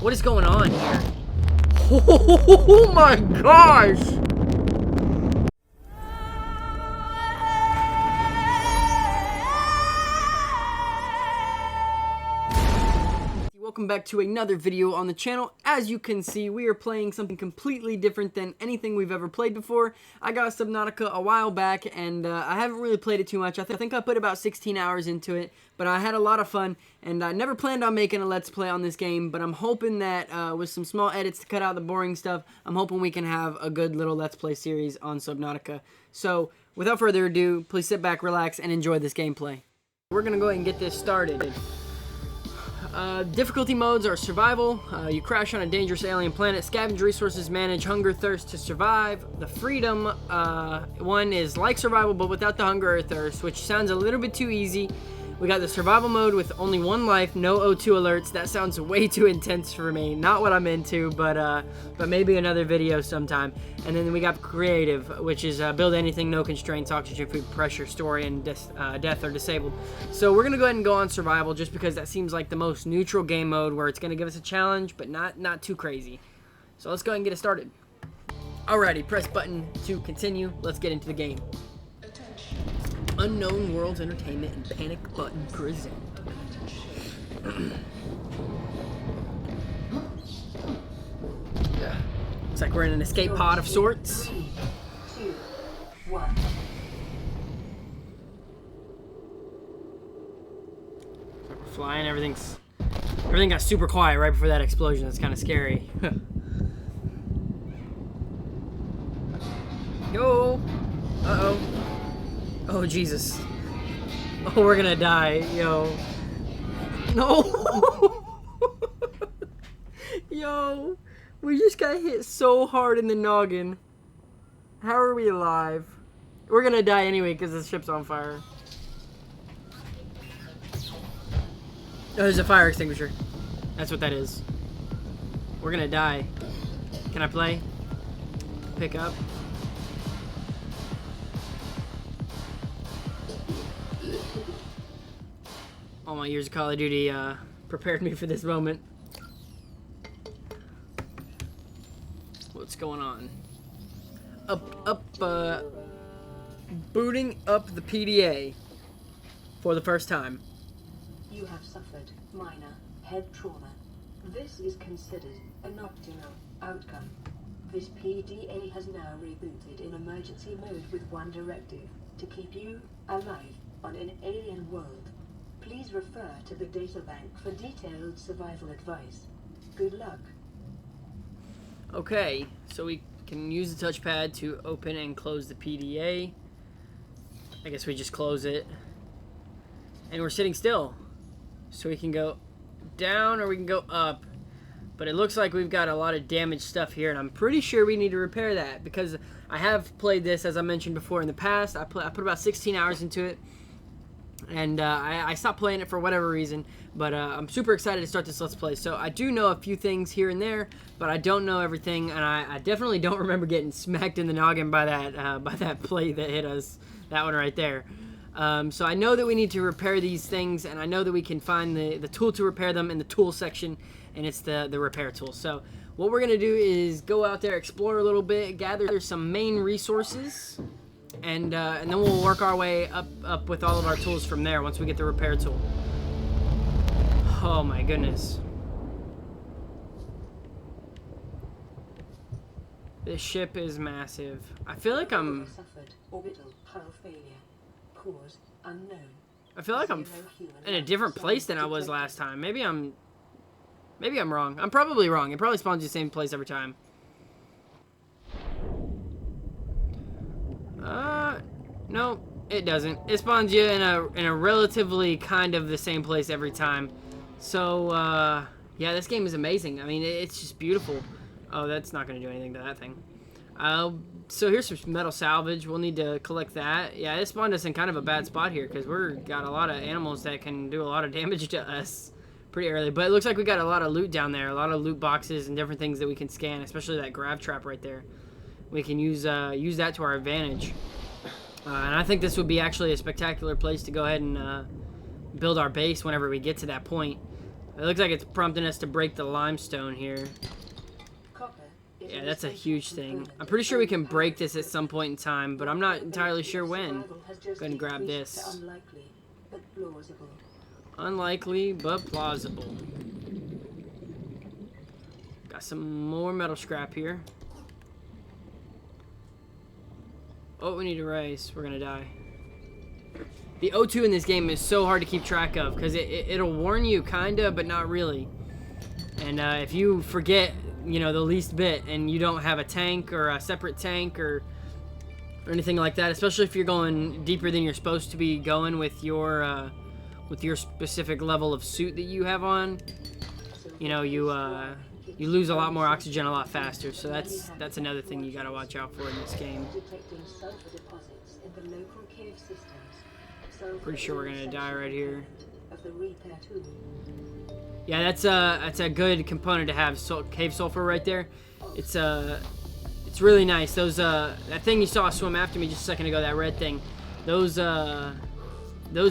What is going on here? Oh my gosh! Welcome back to another video on the channel. As you can see, we are playing something completely different than anything we've ever played before. I got Subnautica a while back, and I haven't really played it too much. I think I put about 16 hours into it, but I had a lot of fun, and I never planned on making a Let's Play on this game, but I'm hoping that with some small edits to cut out the boring stuff, I'm hoping we can have a good little Let's Play series on Subnautica. So, without further ado, please sit back, relax, and enjoy this gameplay. We're going to go ahead and get this started. Difficulty modes are survival. You crash on a dangerous alien planet, scavenge resources, manage hunger, thirst to survive. The freedom one is like survival but without the hunger or thirst, which sounds a little bit too easy. We got the survival mode with only one life, no O2 alerts. That sounds way too intense for me. Not what I'm into, but maybe another video sometime. And then we got creative, which is build anything, no constraints, oxygen, food, pressure, story, and death are disabled. So we're gonna go ahead and go on survival just because that seems like the most neutral game mode where it's gonna give us a challenge, but not too crazy. So let's go ahead and get it started. Alrighty, press button to continue. Let's get into the game. Unknown Worlds Entertainment and Panic Button present. Looks like we're in an escape pod of sorts. 3, 2, 1. We're flying. Everything got super quiet right before that explosion. That's kind of scary. Yo. Uh-oh. Oh, Jesus. Oh, we're gonna die. Yo. No! Yo. We just got hit so hard in the noggin. How are we alive? We're gonna die anyway because the ship's on fire. Oh, there's a fire extinguisher. That's what that is. We're gonna die. Can I play? Pick up. All my years of Call of Duty prepared me for this moment. What's going on? Booting up the PDA for the first time. You have suffered minor head trauma. This is considered an optimal outcome. This PDA has now rebooted in emergency mode with one directive: to keep you alive on an alien world. Please refer to the databank for detailed survival advice. Good luck. Okay, so we can use the touchpad to open and close the PDA. I guess we just close it. And we're sitting still. So we can go down or we can go up. But it looks like we've got a lot of damaged stuff here, and I'm pretty sure we need to repair that because I have played this, as I mentioned before, in the past. I put about 16 hours into it. And I stopped playing it for whatever reason, but I'm super excited to start this Let's Play. So I do know a few things here and there, but I don't know everything, and I definitely don't remember getting smacked in the noggin by that plate that hit us, that one right there. So I know that we need to repair these things, and I know that we can find the tool to repair them in the tool section, and it's the repair tool. So what we're going to do is go out there, explore a little bit, gather some main resources, and then we'll work our way up with all of our tools from there once we get the repair tool. Oh my goodness. This ship is massive. I feel like I'm... Suffered orbital hull failure. Cause unknown. I feel like I'm in a different place than I was last time. Maybe I'm wrong. I'm probably wrong. It probably spawns the same place every time. No, it doesn't. It spawns you in a relatively kind of the same place every time. So, yeah, this game is amazing. I mean, it's just beautiful. Oh, that's not going to do anything to that thing. So here's some metal salvage. We'll need to collect that. Yeah, it spawned us in kind of a bad spot here because we've got a lot of animals that can do a lot of damage to us pretty early. But it looks like we got a lot of loot down there, a lot of loot boxes and different things that we can scan, especially that grav trap right there. We can use that to our advantage. And I think this would be actually a spectacular place to go ahead and build our base whenever we get to that point. It looks like it's prompting us to break the limestone here. Copper is Yeah, an that's a essential huge thing. component I'm of pretty sure we can food break power this at some point in time, but I'm not entirely sure when. Survival has just Go ahead and grab decreased to this. Unlikely, but plausible. Unlikely, but plausible. Got some more metal scrap here. Oh, we need to race. We're gonna die. The O2 in this game is so hard to keep track of because it'll warn you, kinda, but not really. And if you forget, you know, the least bit, and you don't have a tank or a separate tank or anything like that, especially if you're going deeper than you're supposed to be going with your specific level of suit that you have on, you know, you lose a lot more oxygen a lot faster. So that's another thing you gotta watch out for in this game. Detecting sulfur deposits in the local cave systems. Pretty sure we're gonna die right here. Of the repair tool. Yeah, that's a good component to have. Cave sulfur right there. It's really nice. Those that thing you saw swim after me just a second ago, that red thing. Those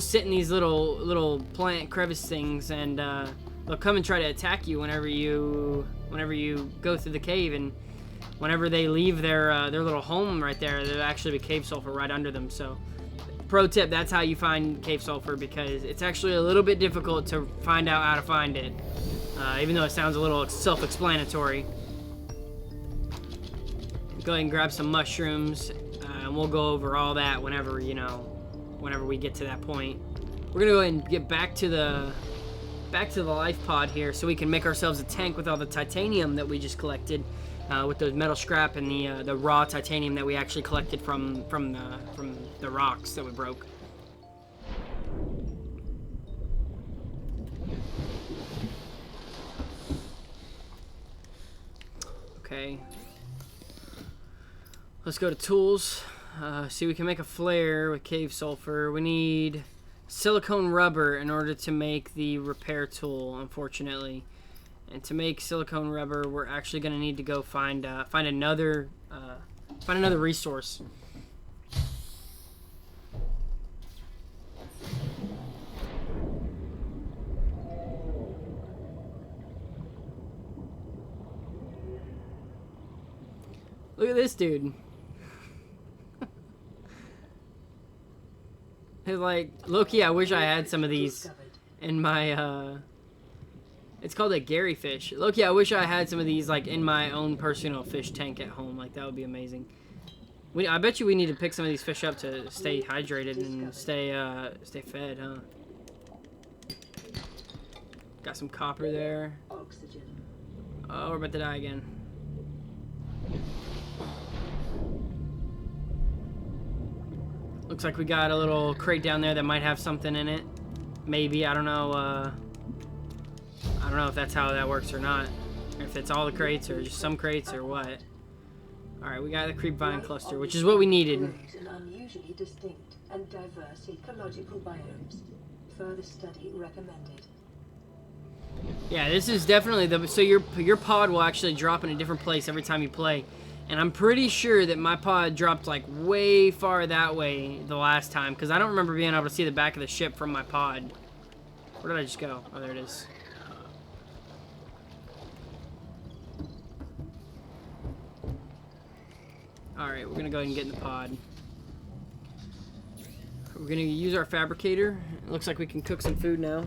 sit in these little plant crevice things, and they'll come and try to attack you whenever you go through the cave, and whenever they leave their little home right there, there'll actually be cave sulfur right under them. So, pro tip, that's how you find cave sulfur, because it's actually a little bit difficult to find out how to find it, even though it sounds a little self-explanatory. Go ahead and grab some mushrooms, and we'll go over all that whenever we get to that point. We're gonna go ahead and get back to the life pod here, so we can make ourselves a tank with all the titanium that we just collected, with those metal scrap and the raw titanium that we actually collected from the rocks that we broke. Okay. Let's go to tools. See, we can make a flare with cave sulfur. We need silicone rubber in order to make the repair tool, unfortunately. And to make silicone rubber, we're actually going to need to go find another resource. Look at this dude. Like, Loki, I wish I had some of these in my, it's called a Gary fish. Loki, I wish I had some of these, like, in my own personal fish tank at home. Like, that would be amazing. I bet you we need to pick some of these fish up to stay hydrated and stay fed, huh? Got some copper there. Oh, we're about to die again. Looks like we got a little crate down there that might have something in it. Maybe, I don't know. I don't know if that's how that works or not. Or if it's all the crates or just some crates or what. Alright, we got the creep vine cluster, which is what we needed. In unusually distinct and diverse ecological biomes. Further study recommended. Yeah, this is definitely so your pod will actually drop in a different place every time you play. And I'm pretty sure that my pod dropped like way far that way the last time, because I don't remember being able to see the back of the ship from my pod. Where did I just go? Oh, there it is. Alright, we're going to go ahead and get in the pod. We're going to use our fabricator. It looks like we can cook some food now.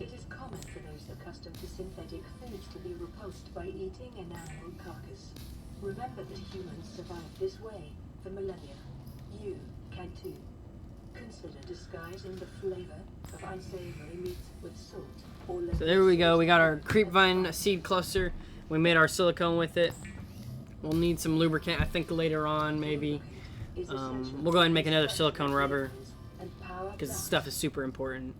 It is common for those accustomed to synthetic foods to be repulsed by eating an animal carcass. Remember that humans survived this way for millennia. You can too. Consider disguising the flavor of unsavory meats with salt or lemon. So there we go. We got our creep vine seed cluster. We made our silicone with it. We'll need some lubricant, I think, later on, maybe. We'll go ahead and make another silicone rubber, because this stuff is super important.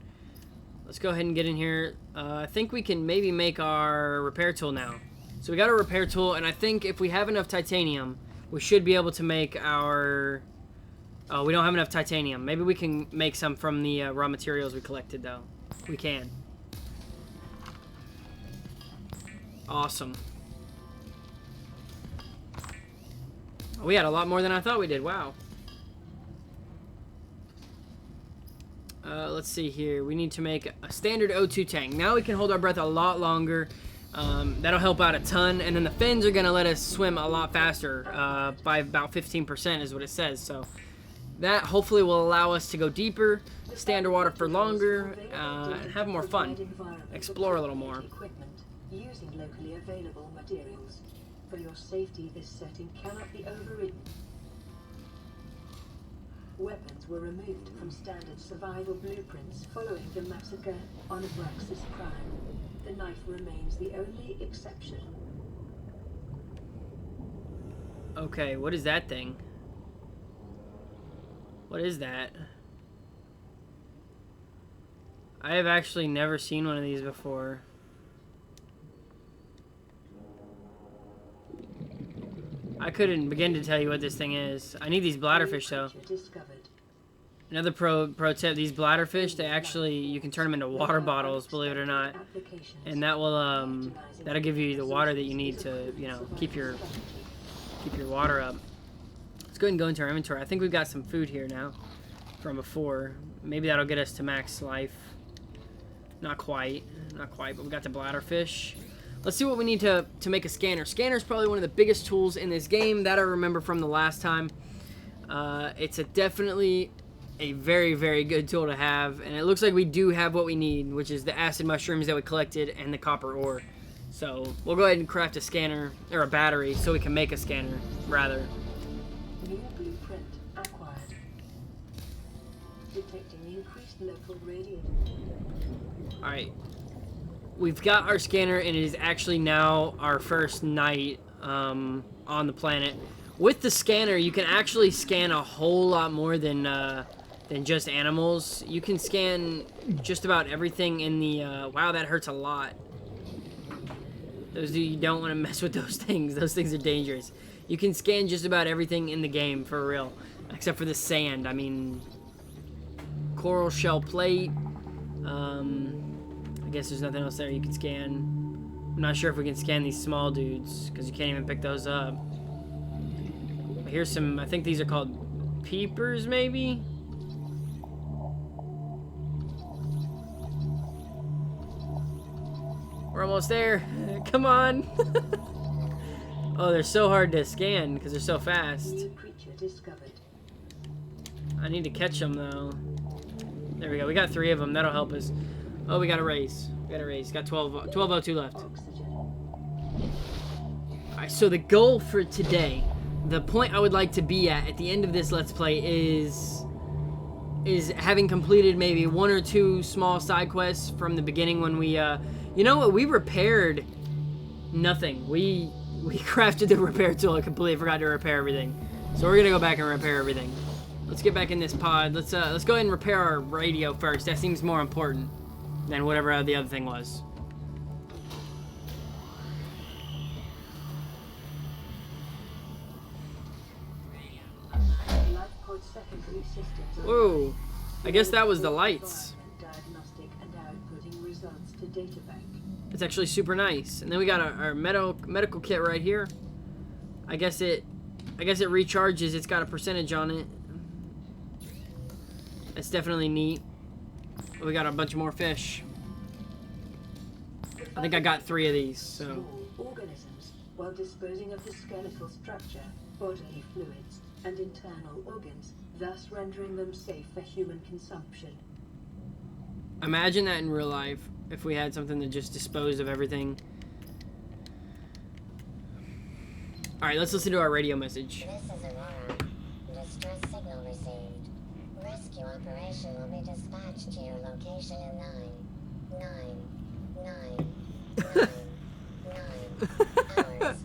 Let's go ahead and get in here. I think we can maybe make our repair tool now. So we got our repair tool, and I think if we have enough titanium, we should be able to make our... Oh, we don't have enough titanium. Maybe we can make some from the raw materials we collected, though. We can. Awesome. We had a lot more than I thought we did. Wow. Let's see here. We need to make a standard O2 tank. Now we can hold our breath a lot longer. That'll help out a ton. And then the fins are going to let us swim a lot faster by about 15% is what it says. So that hopefully will allow us to go deeper, stay underwater for longer, and have more fun. Explore a little more. Using locally available materials. For your safety, this setting cannot be overridden. Weapons were removed from standard survival blueprints following the massacre on Abraxas Prime. The knife remains the only exception. Okay, what is that thing? What is that? I have actually never seen one of these before. I couldn't begin to tell you what this thing is. I need these bladderfish though. Another pro tip, these bladderfish, they actually, you can turn them into water bottles, believe it or not. And that will, that'll give you the water that you need to, you know, keep your water up. Let's go ahead and go into our inventory. I think we've got some food here now from before. Maybe that'll get us to max life. Not quite, but we got the bladderfish. Let's see what we need to make a scanner. Scanner is probably one of the biggest tools in this game that I remember from the last time. It's definitely a very, very good tool to have, and it looks like we do have what we need, which is the acid mushrooms that we collected and the copper ore. So we'll go ahead and craft a scanner, or a battery, so we can make a scanner, rather. New blueprint acquired. Detecting increased local radiation. Alright. We've got our scanner, and it is actually now our first night on the planet. With the scanner, you can actually scan a whole lot more than just animals. You can scan just about everything in the... wow, that hurts a lot. You don't want to mess with those things. Those things are dangerous. You can scan just about everything in the game, for real. Except for the sand. I mean... coral shell plate. I guess there's nothing else there you can scan. I'm not sure if we can scan these small dudes, because you can't even pick those up. But here's some, I think these are called peepers, maybe? We're almost there. Come on. Oh, they're so hard to scan, because they're so fast. New creature discovered. I need to catch them, though. There we go. We got 3 of them. That'll help us. Oh, we got a raise. Got 1202 left. Alright, so the goal for today, the point I would like to be at the end of this Let's Play is having completed maybe 1 or 2 small side quests from the beginning when we, you know what, we repaired nothing. We crafted the repair tool and completely forgot to repair everything. So we're gonna go back and repair everything. Let's get back in this pod. Let's go ahead and repair our radio first. That seems more important than whatever the other thing was. Whoa, I guess that was the lights. It's actually super nice. And then we got our medical kit right here. I guess it recharges. It's got a percentage on it. That's definitely neat. We got a bunch more fish. I think I got 3 of these, so. Organisms, while disposing of the skeletal structure, bodily fluids, and internal organs, thus rendering them safe for human consumption. Imagine that in real life, if we had something to just dispose of everything. Alright, let's listen to our radio message. This is Aurora. Distress signal received. Rescue operation will be dispatched to your location in 9 hours.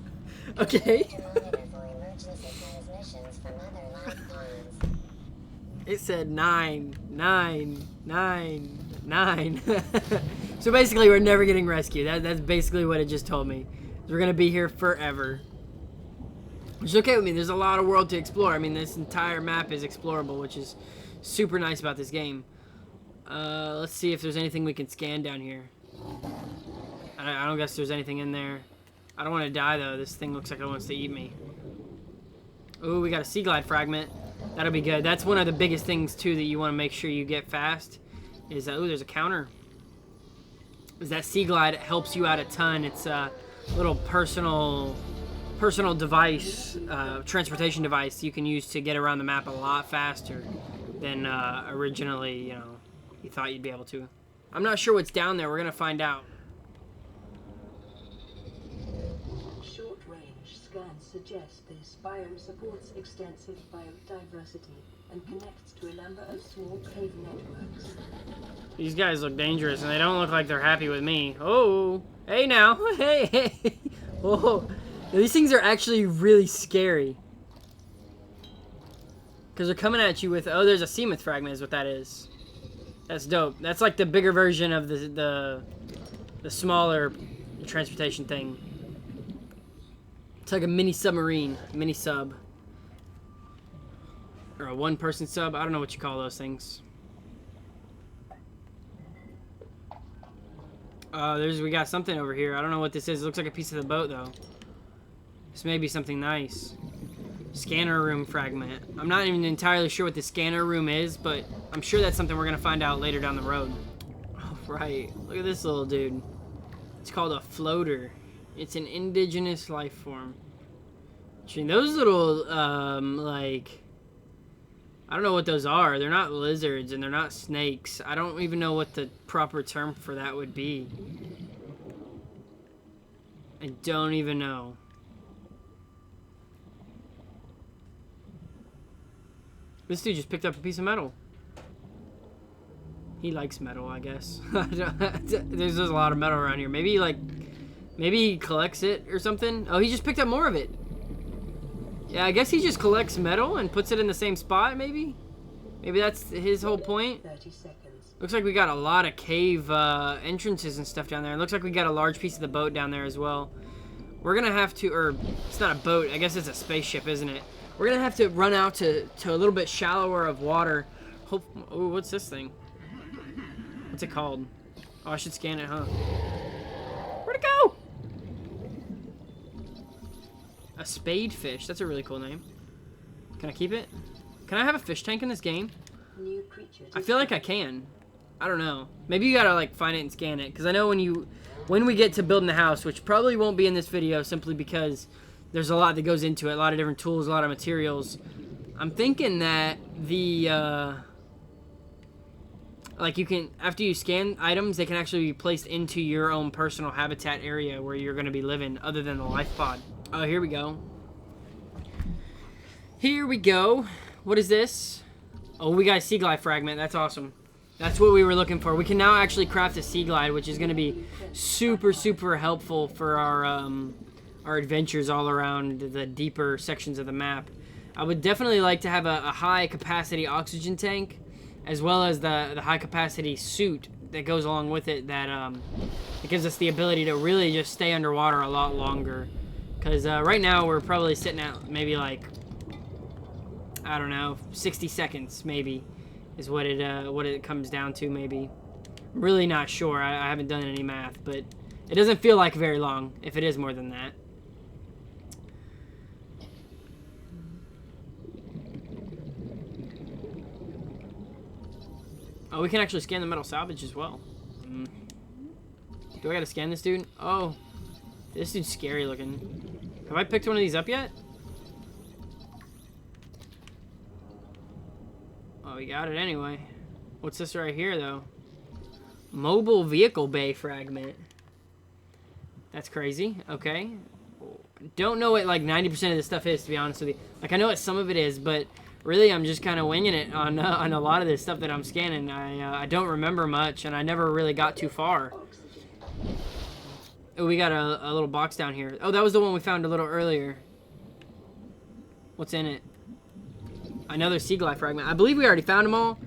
Okay. To monitor for emergency transmissions from other life forms. It said 9. So basically, we're never getting rescued. That's basically what it just told me. We're gonna be here forever. Which is okay with me. There's a lot of world to explore. I mean, this entire map is explorable, which is super nice about this game. Let's see if there's anything we can scan down here. I don't guess there's anything in there. I don't want to die, though. This thing looks like it wants to eat me. Ooh, we got a sea glide fragment. That'll be good. That's one of the biggest things, too, that you want to make sure you get fast, is that, ooh, there's a counter. Is that Sea Glide helps you out a ton. It's a little personal device, transportation device you can use to get around the map a lot faster than originally, you know, you thought you'd be able to. I'm not sure what's down there. We're gonna find out. Short-range scans suggest this biome supports extensive biodiversity and connects to a number of small cave networks. These guys look dangerous, and they don't look like they're happy with me. Oh, hey now, hey, hey. Oh, these things are actually really scary. Because they're coming at you with, oh, there's a Seamoth fragment is what that is. That's dope. That's like the bigger version of the smaller transportation thing. It's like a mini submarine, mini sub. Or a one-person sub. I don't know what you call those things. We got something over here. I don't know what this is. It looks like a piece of the boat, though. This may be something nice. Scanner room fragment. I'm not even entirely sure what the scanner room is, but I'm sure that's something we're going to find out later down the road. Oh, right. Look at this little dude. It's called a floater. It's an indigenous life form. Those little, like... I don't know what those are. They're not lizards, and they're not snakes. I don't even know what the proper term for that would be. I don't even know. This dude just picked up a piece of metal. He likes metal, I guess. There's a lot of metal around here. Maybe he collects it or something. Oh, he just picked up more of it. Yeah, I guess he just collects metal and puts it in the same spot, maybe? Maybe that's his whole point. 30 seconds. Looks like we got a lot of cave entrances and stuff down there. It looks like we got a large piece of the boat down there as well. We're gonna have to, or it's not a boat, I guess it's a spaceship, isn't it? We're gonna have to run out to a little bit shallower of water. Oh, what's this thing? What's it called? Oh, I should scan it, huh? Where'd it go? A spadefish. That's a really cool name. Can I keep it? Can I have a fish tank in this game? New creature. I feel like I can. I don't know. Maybe you gotta like find it and scan it, because I know when we get to building the house, which probably won't be in this video simply because there's a lot that goes into it, a lot of different tools, a lot of materials. I'm thinking that the like you can, after you scan items, they can actually be placed into your own personal habitat area where you're gonna be living, other than the life pod. Oh, here we go. Here we go. What is this? Oh, we got a Sea Glide fragment. That's awesome. That's what we were looking for. We can now actually craft a Sea Glide, which is going to be super, super helpful for our adventures all around the deeper sections of the map. I would definitely like to have a high-capacity oxygen tank, as well as the high-capacity suit that goes along with it that it gives us the ability to really just stay underwater a lot longer. Because right now we're probably sitting at maybe like, I don't know, 60 seconds maybe is what it comes down to maybe. I'm really not sure. I haven't done any math, but it doesn't feel like very long if it is more than that. Oh, we can actually scan the metal salvage as well. Do I gotta scan this dude? Oh, this dude's scary looking. Have I picked one of these up yet? Oh, we got it anyway. What's this right here, though? Mobile vehicle bay fragment. That's crazy. Okay. Don't know what like 90% of this stuff is, to be honest with you. Like, I know what some of it is, but really I'm just kind of winging it on a lot of this stuff that I'm scanning. I don't remember much, and I never really got too far. Oh, we got a little box down here. Oh, that was the one we found a little earlier. What's in it? Another Sea Glide fragment. I believe we already found them all.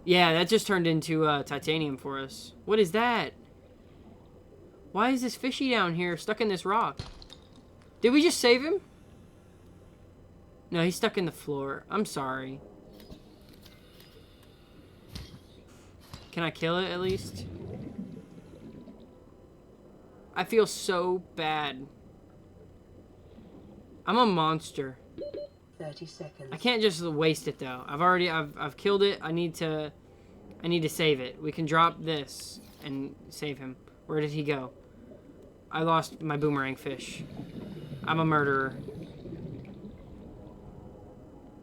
Yeah, that just turned into titanium for us. What is that? Why is this fishy down here stuck in this rock? Did we just save him? No, he's stuck in the floor. I'm sorry. Can I kill it at least? I feel so bad. I'm a monster. 30 seconds. I can't just waste it though. I've killed it. I need to I need to save it. We can drop this and save him. Where did he go? I lost my boomerang fish. I'm a murderer.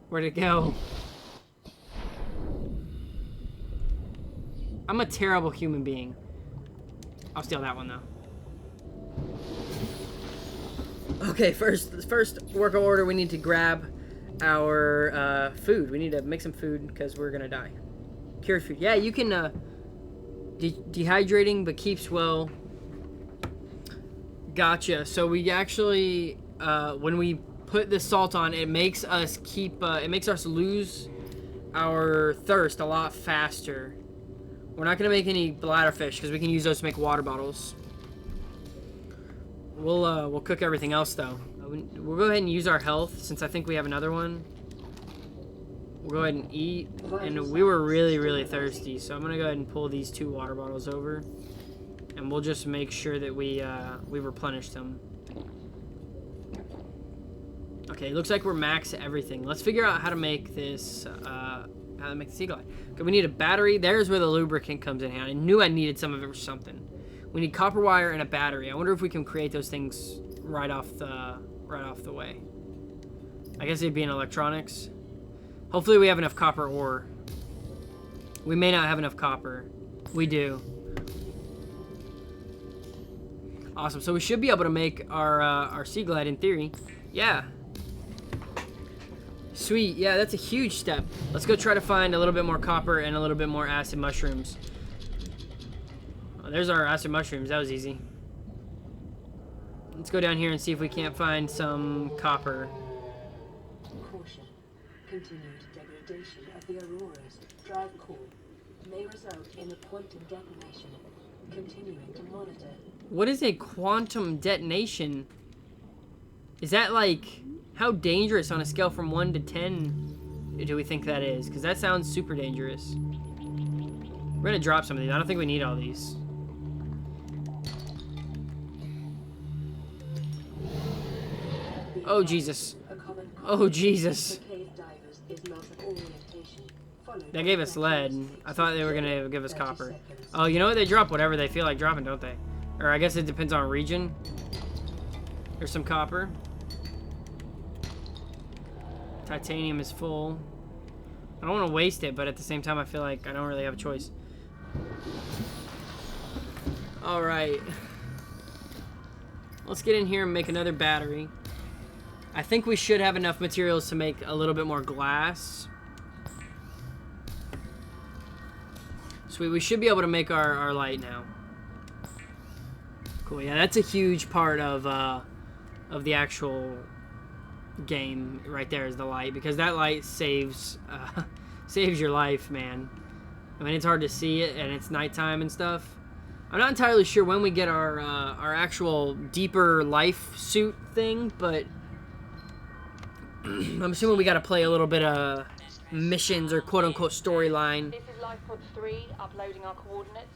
Where'd it go? I'm a terrible human being. I'll steal that one though. Okay, first work order, we need to grab our food. We need to make some food because we're gonna die. Cured food. Yeah, you can dehydrating but keeps well. Gotcha. So we actually when we put the salt on, it makes us lose our thirst a lot faster. We're not gonna make any bladderfish because we can use those to make water bottles. We'll cook everything else though. We'll go ahead and use our health since I think we have another one. We'll go ahead and eat, and we were really thirsty, so I'm gonna go ahead and pull these 2 water bottles over, and we'll just make sure that we replenish them. Okay, looks like we're max everything. Let's figure out how to make this. How to make the sea glide. Okay, we need a battery. There's where the lubricant comes in hand. I knew I needed some of it for something. We need copper wire and a battery. I wonder if we can create those things right off the way. I guess it'd be in electronics. Hopefully we have enough copper ore. We may not have enough copper. We do. Awesome. So we should be able to make our sea glide in theory. Yeah. Sweet. Yeah, that's a huge step. Let's go try to find a little bit more copper and a little bit more acid mushrooms. Oh, there's our acid mushrooms. That was easy. Let's go down here and see if we can't find some copper. Caution. Continued degradation of the Aurora's drive core may result in a quantum detonation. Continuing to monitor. What is a quantum detonation? Is that like... How dangerous on a scale from 1 to 10 do we think that is? Because that sounds super dangerous. We're going to drop some of these. I don't think we need all these. Oh, Jesus. Oh, Jesus. They gave us lead. I thought they were going to give us copper. Oh, you know what? They drop whatever they feel like dropping, don't they? Or I guess it depends on region. There's some copper. Titanium is full. I don't want to waste it, but at the same time, I feel like I don't really have a choice. Alright. Let's get in here and make another battery. I think we should have enough materials to make a little bit more glass. Sweet, we should be able to make our light now. Cool, yeah, that's a huge part of the actual game right there is the light, because that light saves your life, man. I mean, it's hard to see it and it's nighttime and stuff. I'm not entirely sure when we get our actual deeper life suit thing, but I'm assuming we got to play a little bit of missions or quote-unquote storyline. This is Lifepod 3 uploading our coordinates.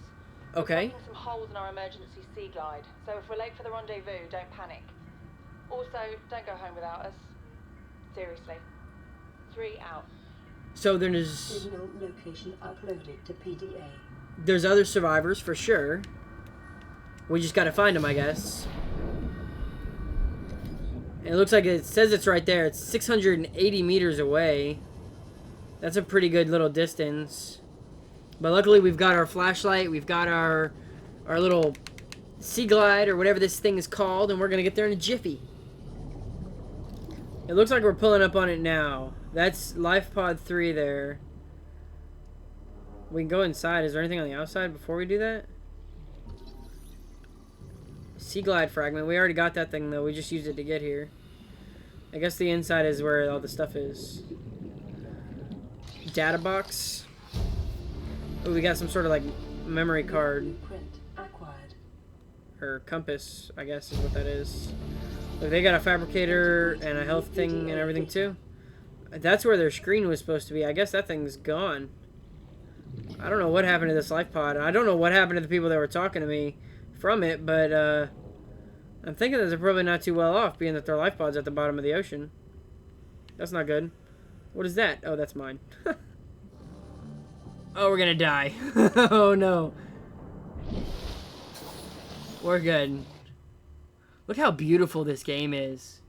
Okay. We're making some holes in our emergency sea glide, so if we're late for the rendezvous, don't panic. Also, don't go home without us. Seriously. 3 out. So there's Signal location uploaded to PDA. There's other survivors for sure. We just gotta find them, I guess. And it looks like it says it's right there. It's 680 meters away. That's a pretty good little distance. But luckily we've got our flashlight. We've got our little sea glide or whatever this thing is called, and we're gonna get there in a jiffy. It looks like we're pulling up on it now. That's Lifepod 3 there. We can go inside. Is there anything on the outside before we do that? Sea glide fragment. We already got that thing though. We just used it to get here. I guess the inside is where all the stuff is. Data box. Oh, we got some sort of like memory card. Or compass, I guess is what that is. Look, they got a fabricator and a health thing and everything too. That's where their screen was supposed to be. I guess that thing's gone. I don't know what happened to this life pod. I don't know what happened to the people that were talking to me from it, but I'm thinking that they're probably not too well off, being that their life pod's at the bottom of the ocean. That's not good. What is that? Oh, that's mine. Oh, we're gonna die. Oh no. We're good. Look how beautiful this game is.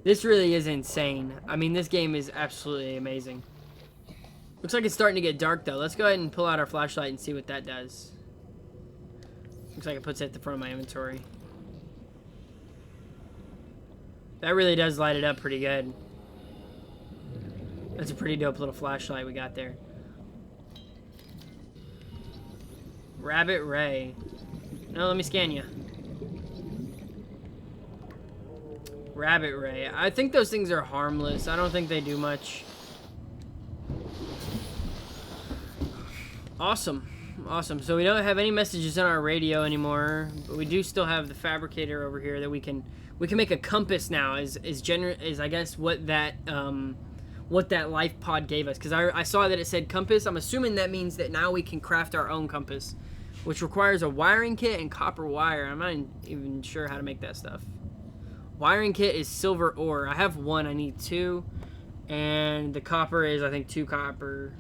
This really is insane. I mean, this game is absolutely amazing. Looks like it's starting to get dark though. Let's go ahead and pull out our flashlight and see what that does. Looks like it puts it at the front of my inventory. That really does light it up pretty good. That's a pretty dope little flashlight we got there. Rabbit Ray. No, let me scan you. Rabbit Ray. I think those things are harmless. I don't think they do much. Awesome. Awesome. So we don't have any messages on our radio anymore, but we do still have the fabricator over here that we can make a compass now is I guess what that life pod gave us, because I saw that it said compass. I'm assuming that means that now we can craft our own compass, which requires a wiring kit and copper wire. I'm not even sure how to make that stuff. Wiring kit is silver ore. I have one. I need two. And the copper is, I think, 2 copper.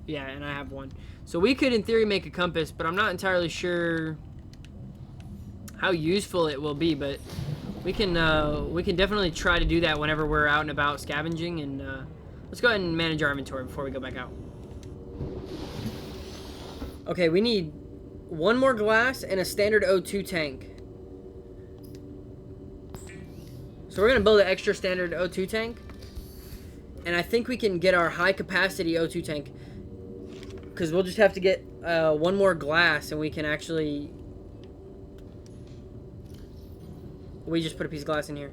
Yeah, and I have one. So we could, in theory, make a compass, but I'm not entirely sure how useful it will be. But we can definitely try to do that whenever we're out and about scavenging. And let's go ahead and manage our inventory before we go back out. Okay, we need 1 more glass and a standard O2 tank. So we're going to build an extra standard O2 tank. And I think we can get our high capacity O2 tank, because we'll just have to get 1 more glass and we can actually... We just put a piece of glass in here.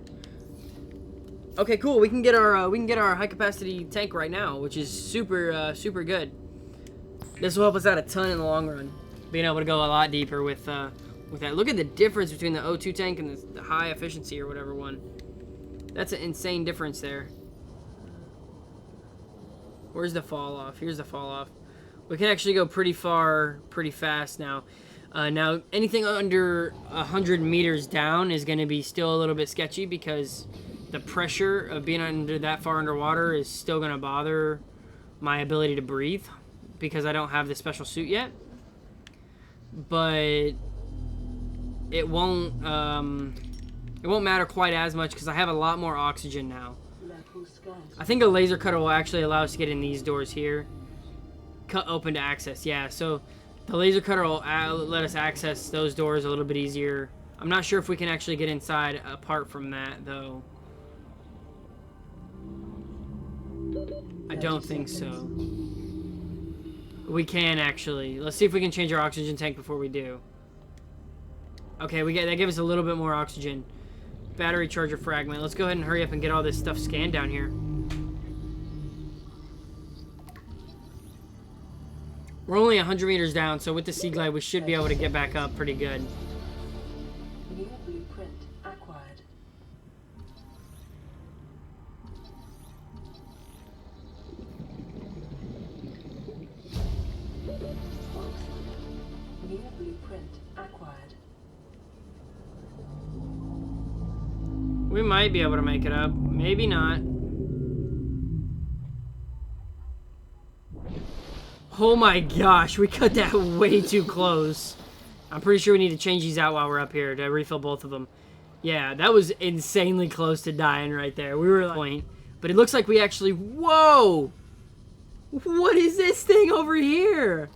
Okay, cool. We can get our high capacity tank right now, which is super good. This will help us out a ton in the long run. Being able to go a lot deeper with that. Look at the difference between the O2 tank and the high efficiency or whatever one. That's an insane difference there. Where's the fall off? Here's the fall off. We can actually go pretty far, pretty fast now. Now, anything under 100 meters down is going to be still a little bit sketchy, because the pressure of being under that far underwater is still going to bother my ability to breathe, because I don't have the special suit yet. But it won't matter quite as much, because I have a lot more oxygen now. I think a laser cutter will actually allow us to get in these doors here. Cut open to access. Yeah, so the laser cutter will let us access those doors a little bit easier. I'm not sure if we can actually get inside apart from that, though. I don't think so. We can actually. Let's see if we can change our oxygen tank before we do. Okay, that gave us a little bit more oxygen. Battery charger fragment. Let's go ahead and hurry up and get all this stuff scanned down here. We're only 100 meters down, so with the Sea Glide, we should be able to get back up pretty good. New blueprint acquired. New blueprint acquired. We might be able to make it up. Maybe not. Oh my gosh, we cut that way too close. I'm pretty sure we need to change these out while we're up here to refill both of them. Yeah, that was insanely close to dying right there. We were at a point. But it looks like we actually... Whoa! What is this thing over here?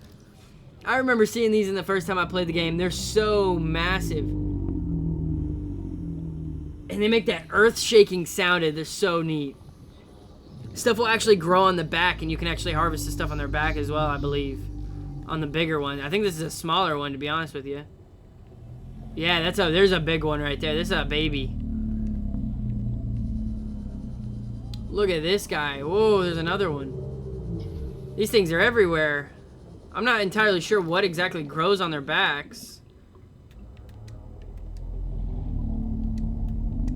I remember seeing these in the first time I played the game. They're so massive. And they make that earth-shaking sound. They're so neat. Stuff will actually grow on the back, and you can actually harvest the stuff on their back as well, I believe. On the bigger one. I think this is a smaller one, to be honest with you. Yeah, there's a big one right there. This is a baby. Look at this guy. Whoa, there's another one. These things are everywhere. I'm not entirely sure what exactly grows on their backs.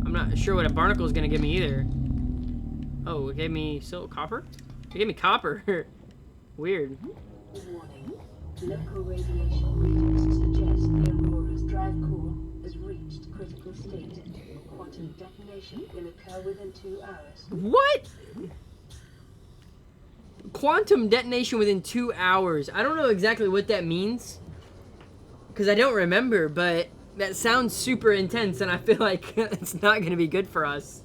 I'm not sure what a barnacle is going to give me either. Oh, it gave me copper? It gave me copper. Weird. Warning. Local radiation readings suggest the Aurora's drive core has reached critical state. Quantum detonation will occur within 2 hours. What? Quantum detonation within 2 hours. I don't know exactly what that means, because I don't remember, but that sounds super intense, and I feel like it's not going to be good for us.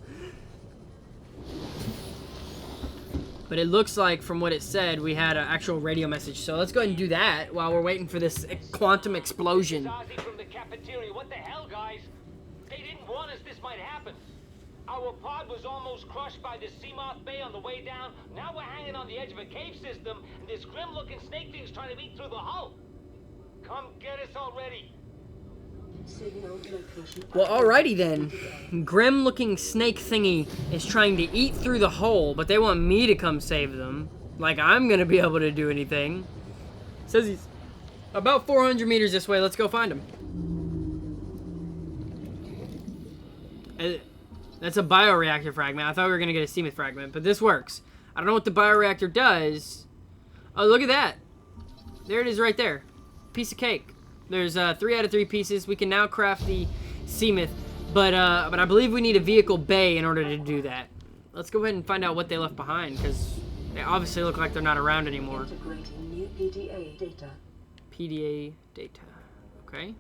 But it looks like, from what it said, we had an actual radio message. So let's go ahead and do that while we're waiting for this quantum explosion. Dattzy from the cafeteria. What the hell, guys? They didn't warn us this might happen. Our pod was almost crushed by the Seamoth Bay on the way down. Now we're hanging on the edge of a cave system, and this grim-looking snake thing's trying to eat through the hull. Come get us already. Signal location. Well, alrighty then. Grim-looking snake thingy is trying to eat through the hole, but they want me to come save them. Like I'm gonna be able to do anything. Says he's about 400 meters this way. Let's go find him. That's a bioreactor fragment. I thought we were gonna get a Seamoth fragment, but this works. I don't know what the bioreactor does. Oh, look at that. There it is right there. Piece of cake. There's 3 out of 3 pieces. We can now craft the Seamoth, but I believe we need a vehicle bay in order to do that. Let's go ahead and find out what they left behind, because they obviously look like they're not around anymore. Integrating new PDA data. PDA data. Okay.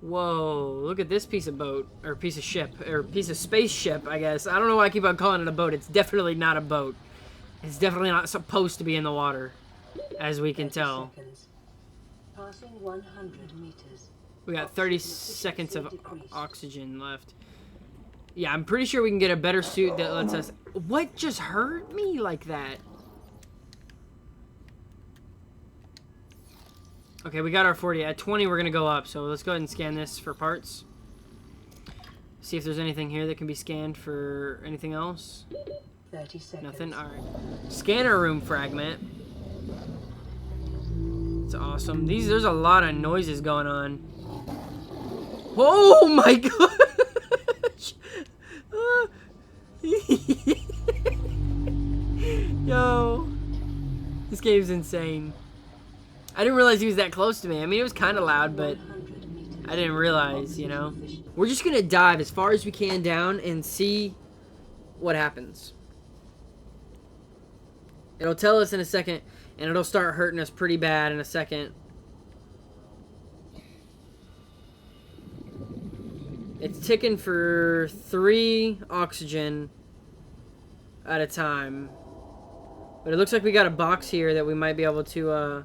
Whoa, look at this piece of boat, or piece of ship, or piece of spaceship, I guess. I don't know why I keep on calling it a boat. It's definitely not a boat. It's definitely not supposed to be in the water, as we can tell. Seconds. Passing 100 meters. We got 30 seconds of oxygen left. Yeah, I'm pretty sure we can get a better suit that lets us... What just hurt me like that? Okay, we got our 40. At 20, we're going to go up. So let's go ahead and scan this for parts. See if there's anything here that can be scanned for anything else. 30 seconds. Nothing? Alright. Scanner room fragment. It's awesome. There's a lot of noises going on. Oh my gosh! Yo. This game's insane. I didn't realize he was that close to me. I mean, it was kind of loud, but I didn't realize, you know. We're just going to dive as far as we can down and see what happens. It'll tell us in a second, and it'll start hurting us pretty bad in a second. It's ticking for 3 oxygen at a time. But it looks like we got a box here that we might be able to,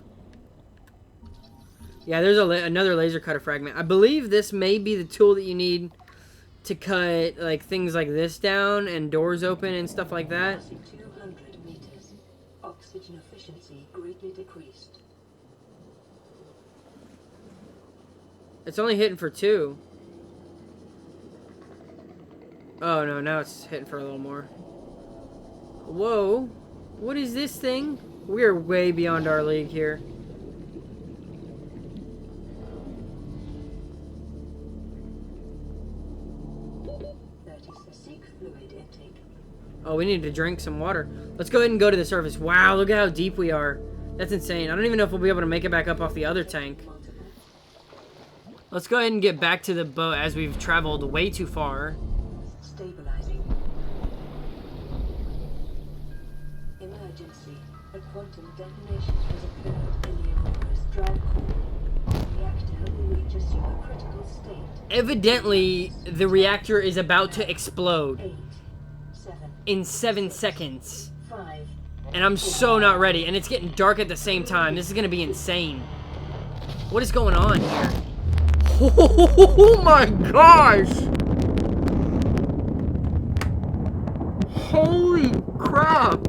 yeah, there's another laser cutter fragment. I believe this may be the tool that you need to cut, like, things like this down and doors open and stuff like that. Passing 200 meters. Oxygen efficiency greatly decreased. It's only hitting for 2. Oh, no, now it's hitting for a little more. Whoa. What is this thing? We're way beyond our league here. Oh, we need to drink some water. Let's go ahead and go to the surface. Wow, look at how deep we are. That's insane. I don't even know if we'll be able to make it back up off the other tank. Let's go ahead and get back to the boat as we've traveled way too far. Stabilizing. Emergency. A quantum detonation has occurred in the Aurora's drive core. The reactor will reach a supercritical state. Evidently, the reactor is about to explode 8, 7, in 7 seconds. 5. And I'm so not ready. And it's getting dark at the same time. This is going to be insane. What is going on here? Oh my gosh! Holy crap!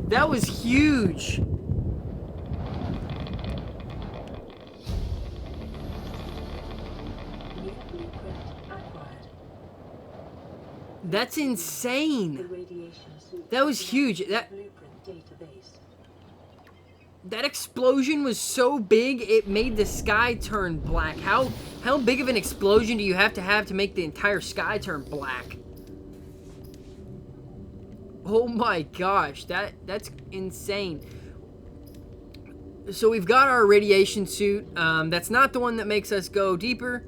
That was huge. New blueprint acquired. That's The insane. radiation suit. That was huge. Blueprint database. That explosion was so big, it made the sky turn black. How big of an explosion do you have to make the entire sky turn black? Oh my gosh, that's insane. So we've got our radiation suit. That's not the one that makes us go deeper,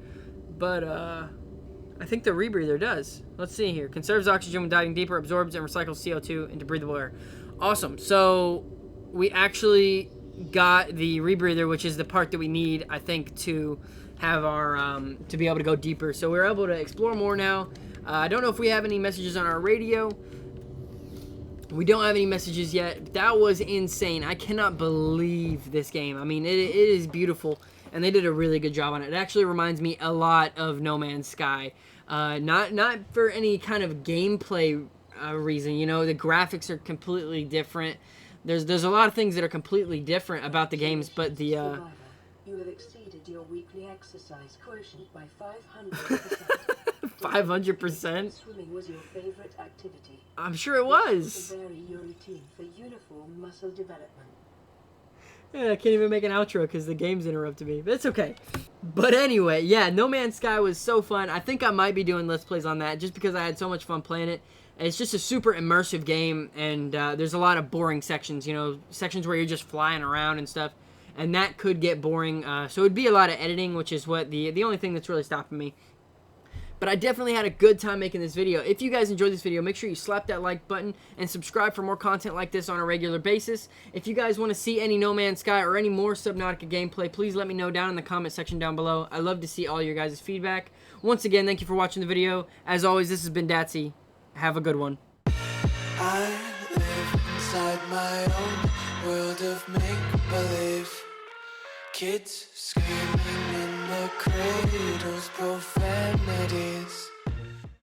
but I I think the rebreather does. Let's see here. Conserves oxygen when diving deeper, absorbs and recycles CO2 into breathable air. Awesome. So we actually got the rebreather, which is the part that we need, I think, to have our to be able to go deeper. So we're able to explore more now. I don't know if we have any messages on our radio. We don't have any messages yet. That was insane. I cannot believe this game. I mean, it is beautiful, and they did a really good job on it. It actually reminds me a lot of No Man's Sky. Not for any kind of gameplay reason. You know, the graphics are completely different. There's a lot of things that are completely different about the games, but the You have exceeded your weekly exercise quotient by 500%. 500%. Swimming was your favorite activity. I'm sure it was. To vary your routine for uniform muscle development. Yeah, I can't even make an outro because the game's interrupted me. But it's okay. But anyway, yeah, No Man's Sky was so fun. I think I might be doing Let's Plays on that just because I had so much fun playing it. It's just a super immersive game, and there's a lot of boring sections, you know, sections where you're just flying around and stuff. And that could get boring. So it would be a lot of editing, which is what the only thing that's really stopping me. But I definitely had a good time making this video. If you guys enjoyed this video, make sure you slap that like button and subscribe for more content like this on a regular basis. If you guys want to see any No Man's Sky or any more Subnautica gameplay, please let me know down in the comment section down below. I love to see all your guys' feedback. Once again, thank you for watching the video. As always, this has been Dattzy. Have a good one. I live inside my own world of make-believe. Kids screaming in the cradles, profanities.